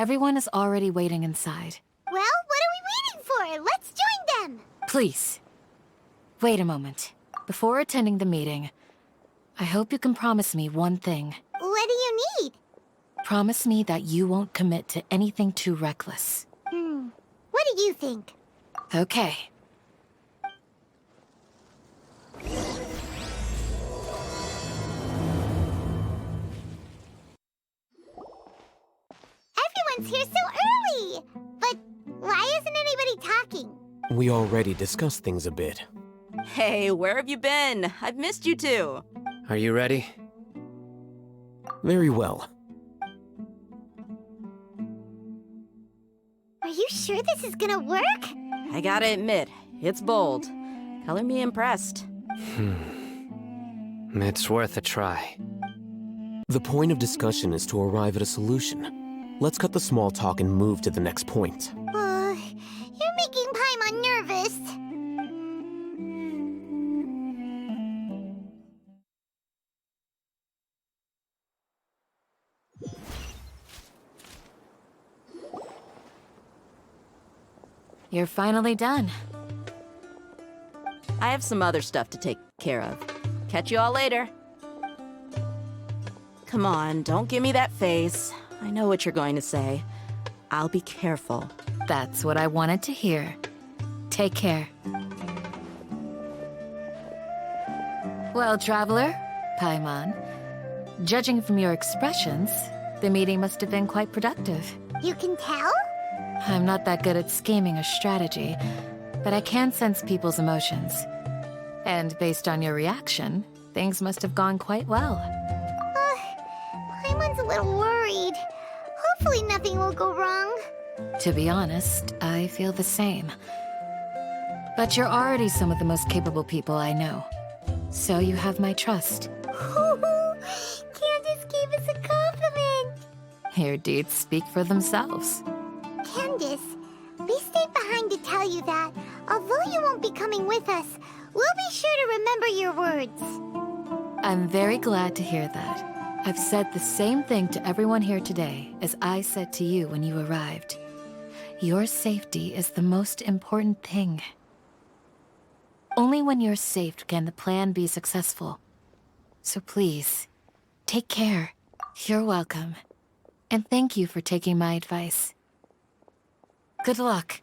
Everyone is already waiting inside. Well, what are we waiting for? Let's join them! Please, wait a moment. Before attending the meeting, I hope you can promise me one thing. What do you need? Promise me that you won't commit to anything too reckless. What do you think? Okay. Everyone's here so early! But why isn't anybody talking? We already discussed things a bit. Hey, where have you been? I've missed you too. Are you ready? Very well. Are you sure this is gonna work? I gotta admit, it's bold. Color me impressed. It's worth a try. The point of discussion is to arrive at a solution. Let's cut the small talk and move to the next point. You're making Paimon nervous. You're finally done. I have some other stuff to take care of. Catch you all later. Come on, don't give me that face. I know what you're going to say. I'll be careful. That's what I wanted to hear. Take care. Well, traveler, Paimon, judging from your expressions, the meeting must have been quite productive. You can tell? I'm not that good at scheming or strategy, but I can sense people's emotions. And based on your reaction, things must have gone quite well. Paimon's a little worried. Hopefully nothing will go wrong. To be honest, I feel the same. But you're already some of the most capable people I know. So you have my trust. Candace gave us a compliment! Your deeds speak for themselves. Candace, we stayed behind to tell you that, although you won't be coming with us, we'll be sure to remember your words. I'm very glad to hear that. I've said the same thing to everyone here today as I said to you when you arrived. Your safety is the most important thing. Only when you're safe can the plan be successful. So please, take care. You're welcome. And thank you for taking my advice. Good luck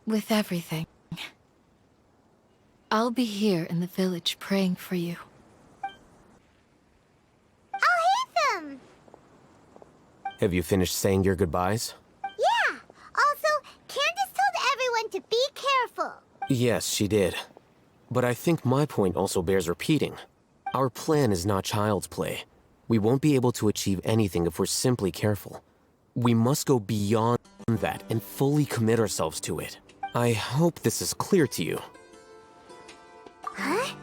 with everything. I'll be here in the village praying for you. I'll hit them! Have you finished saying your goodbyes? Yeah! Also, Candace told everyone to be careful. Yes, she did. But I think my point also bears repeating. Our plan is not child's play. We won't be able to achieve anything if we're simply careful. We must go beyond that and fully commit ourselves to it. I hope this is clear to you. Huh?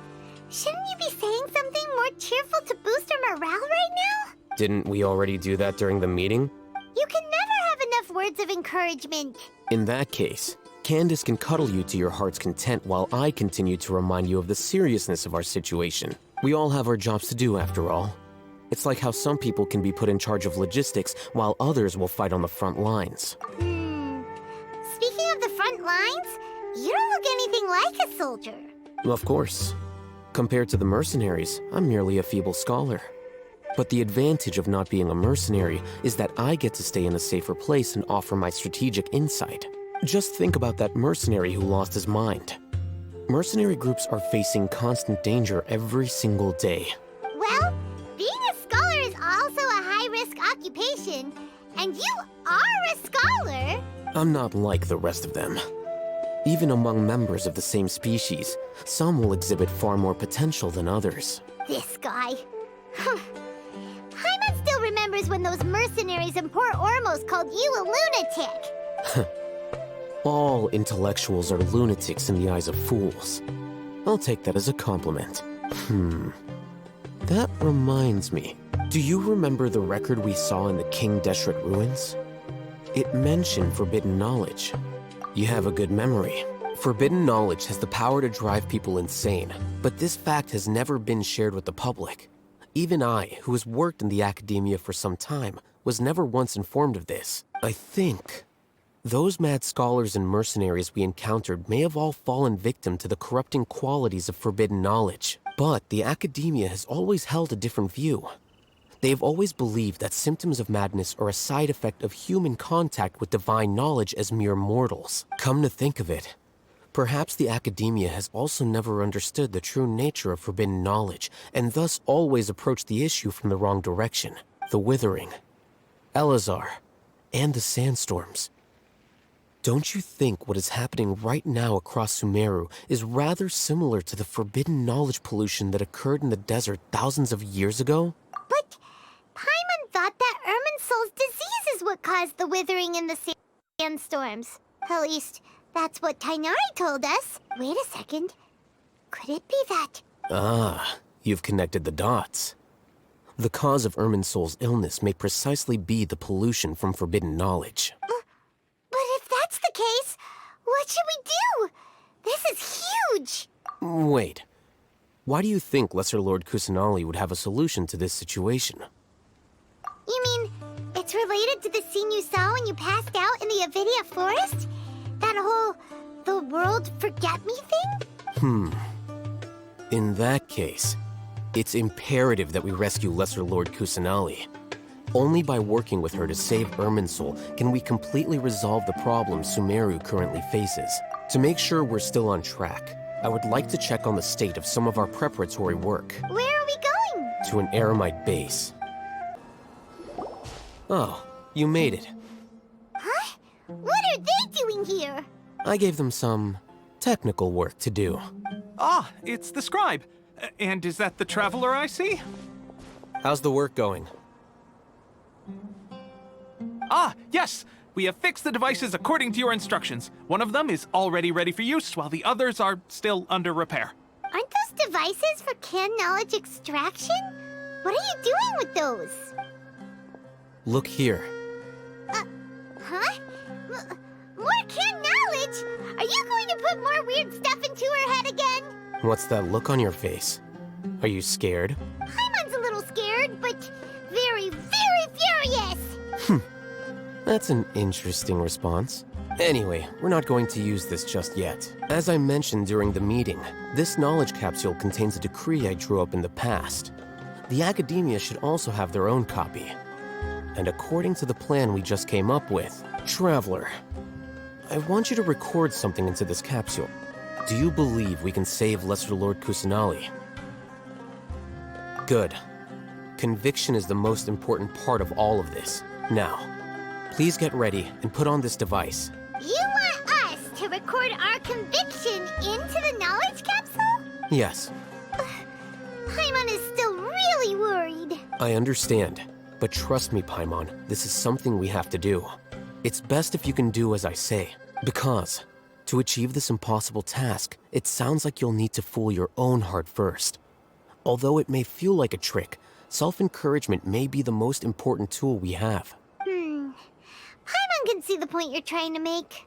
Shouldn't you be saying something more cheerful to boost our morale right now? Didn't we already do that during the meeting? You can never have enough words of encouragement. In that case, Candace can cuddle you to your heart's content while I continue to remind you of the seriousness of our situation. We all have our jobs to do after all. It's like how some people can be put in charge of logistics while others will fight on the front lines. Speaking of the front lines, you don't look anything like a soldier. Of course. Compared to the mercenaries, I'm merely a feeble scholar. But the advantage of not being a mercenary is that I get to stay in a safer place and offer my strategic insight. Just think about that mercenary who lost his mind. Mercenary groups are facing constant danger every single day. Well, being a scholar is also a high-risk occupation, and you are a scholar! I'm not like the rest of them. Even among members of the same species, some will exhibit far more potential than others. This guy. Paimon still remembers when those mercenaries in Port Ormos called you a lunatic. All intellectuals are lunatics in the eyes of fools. I'll take that as a compliment. That reminds me. Do you remember the record we saw in the King Deshret ruins? It mentioned forbidden knowledge. You have a good memory. Forbidden knowledge has the power to drive people insane, but this fact has never been shared with the public. Even I, who has worked in the Akademiya for some time, was never once informed of this. I think those mad scholars and mercenaries we encountered may have all fallen victim to the corrupting qualities of forbidden knowledge. But the Akademiya has always held a different view. They have always believed that symptoms of madness are a side effect of human contact with divine knowledge as mere mortals. Come to think of it, perhaps the Akademiya has also never understood the true nature of forbidden knowledge, and thus always approached the issue from the wrong direction. The Withering, Elazar, and the Sandstorms. Don't you think what is happening right now across Sumeru is rather similar to the forbidden knowledge pollution that occurred in the desert thousands of years ago? But Paimon thought that Irminsul's disease is what caused the withering in the sandstorms. At least, that's what Tighnari told us. Wait a second. Could it be that? Ah, you've connected the dots. The cause of Irminsul's illness may precisely be the pollution from forbidden knowledge. But if that's the case, what should we do? This is huge! Wait. Why do you think Lesser Lord Kusanali would have a solution to this situation? You mean, it's related to the scene you saw when you passed out in the Avidia forest? That whole, the world forget me thing? In that case, it's imperative that we rescue Lesser Lord Kusanali. Only by working with her to save Irminsul can we completely resolve the problems Sumeru currently faces. To make sure we're still on track, I would like to check on the state of some of our preparatory work. Where are we going? To an Eremite base. Oh, you made it. Huh? What are they doing here? I gave them some technical work to do. Ah, it's the scribe. And is that the traveler I see? How's the work going? Ah, yes! We have fixed the devices according to your instructions. One of them is already ready for use, while the others are still under repair. Aren't those devices for canned knowledge extraction? What are you doing with those? Look here. Huh? More canned knowledge? Are you going to put more weird stuff into her head again? What's that look on your face? Are you scared? Paimon's a little scared, but very, very furious! That's an interesting response. Anyway, we're not going to use this just yet. As I mentioned during the meeting, this knowledge capsule contains a decree I drew up in the past. The Akademiya should also have their own copy. And according to the plan we just came up with, Traveler, I want you to record something into this capsule. Do you believe we can save Lesser Lord Kusanali? Good. Conviction is the most important part of all of this. Now, please get ready and put on this device. You want us to record our conviction into the knowledge capsule? Yes, Paimon is still really worried. I understand. But trust me, Paimon, this is something we have to do. It's best if you can do as I say. Because, to achieve this impossible task, it sounds like you'll need to fool your own heart first. Although it may feel like a trick, self-encouragement may be the most important tool we have. Paimon can see the point you're trying to make.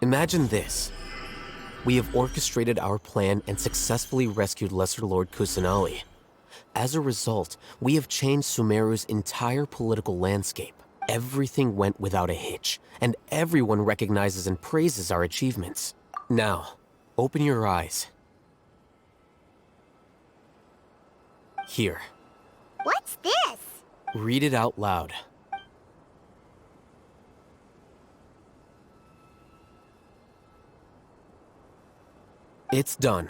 Imagine this. We have orchestrated our plan and successfully rescued Lesser Lord Kusanali. As a result, we have changed Sumeru's entire political landscape. Everything went without a hitch, and everyone recognizes and praises our achievements. Now, open your eyes. Here. What's this? Read it out loud. It's done.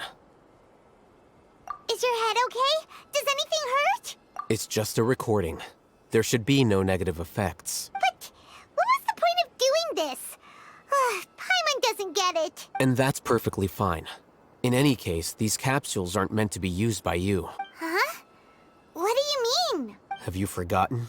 Is your head okay? Does anything hurt? It's just a recording. There should be no negative effects. But what was the point of doing this? Paimon doesn't get it. And that's perfectly fine. In any case, these capsules aren't meant to be used by you. Huh? What do you mean? Have you forgotten?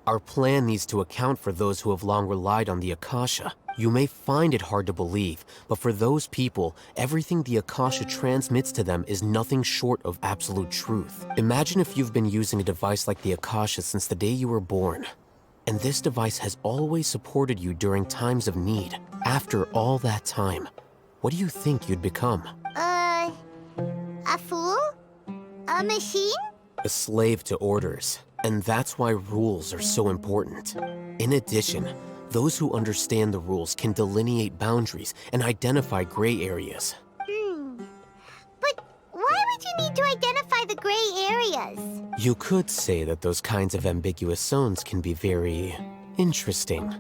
Our plan needs to account for those who have long relied on the Akasha. You may find it hard to believe, but for those people, everything the Akasha transmits to them is nothing short of absolute truth. Imagine if you've been using a device like the Akasha since the day you were born. And this device has always supported you during times of need. After all that time, what do you think you'd become? A fool? A machine? A slave to orders. And that's why rules are so important. In addition, those who understand the rules can delineate boundaries and identify gray areas. But why would you need to identify the gray areas? You could say that those kinds of ambiguous zones can be very interesting.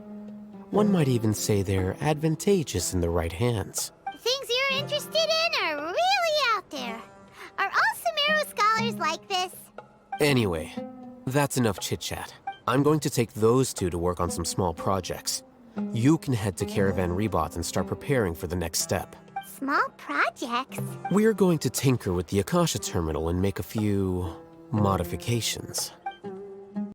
One might even say they're advantageous in the right hands. The things you're interested in are really out there. Are all Sumeru scholars like this? Anyway, that's enough chit-chat. I'm going to take those two to work on some small projects. You can head to Caravan Rebot and start preparing for the next step. Small projects? We're going to tinker with the Akasha terminal and make a few modifications.